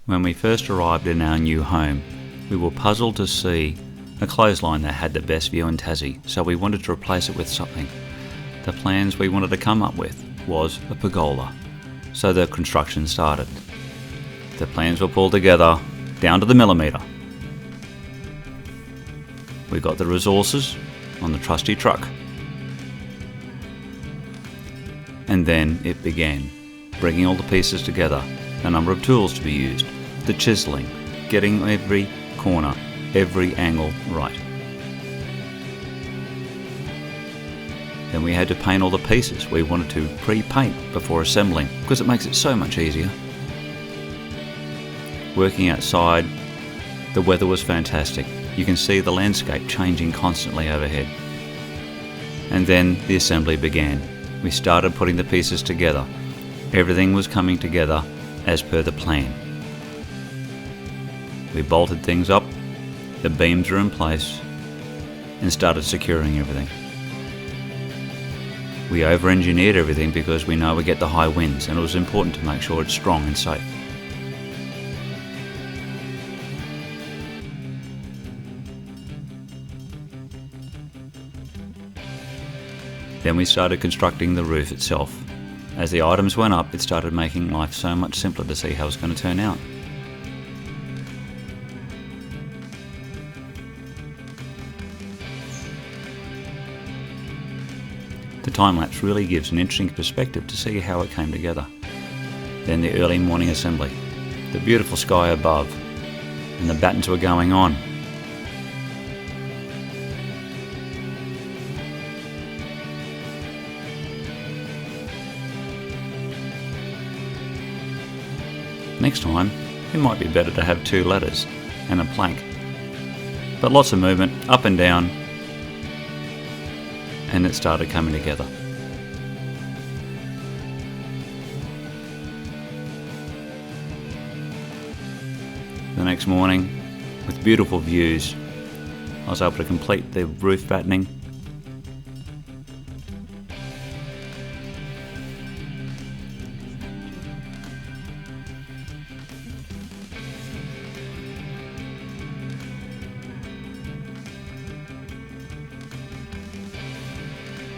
When we first arrived in our new home, we were puzzled to see a clothesline that had the best view in Tassie, so we wanted to replace it with something. The plans we wanted to come up with was a pergola, so the construction started. The plans were pulled together down to the millimetre. We got the resources on the trusty truck. And then it began, bringing all the pieces together, the number of tools to be used, the chiselling, getting every corner, every angle right. Then we had to paint all the pieces. We wanted to pre-paint before assembling because it makes it so much easier. Working outside, the weather was fantastic. You can see the landscape changing constantly overhead. And then the assembly began. We started putting the pieces together. Everything was coming together as per the plan. We bolted things up, the beams were in place, and started securing everything. We over-engineered everything because we know we get the high winds, and it was important to make sure it's strong and safe. Then we started constructing the roof itself. As the items went up, it started making life so much simpler to see how it's going to turn out. The time-lapse really gives an interesting perspective to see how it came together. Then the early morning assembly, the beautiful sky above, and the battens were going on. Next time, it might be better to have 2 ladders and a plank. But lots of movement, up and down, and it started coming together. The next morning, with beautiful views, I was able to complete the roof battening.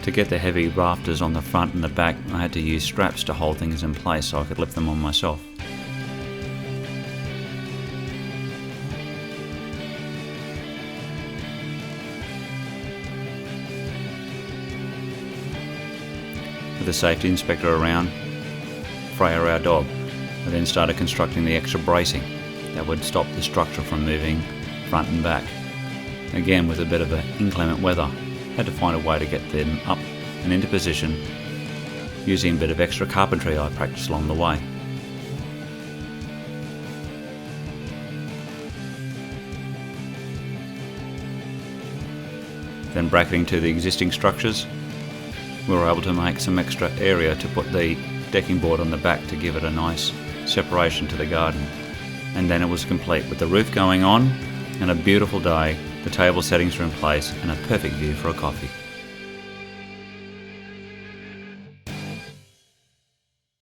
To get the heavy rafters on the front and the back, I had to use straps to hold things in place so I could lift them on myself. With the safety inspector around, Freya, our dog, I then started constructing the extra bracing that would stop the structure from moving front and back. Again, with a bit of inclement weather, had to find a way to get them up and into position using a bit of extra carpentry I practiced along the way. Then bracketing to the existing structures, we were able to make some extra area to put the decking board on the back to give it a nice separation to the garden. And then it was complete with the roof going on and a beautiful day. The table settings are in place and a perfect view for a coffee.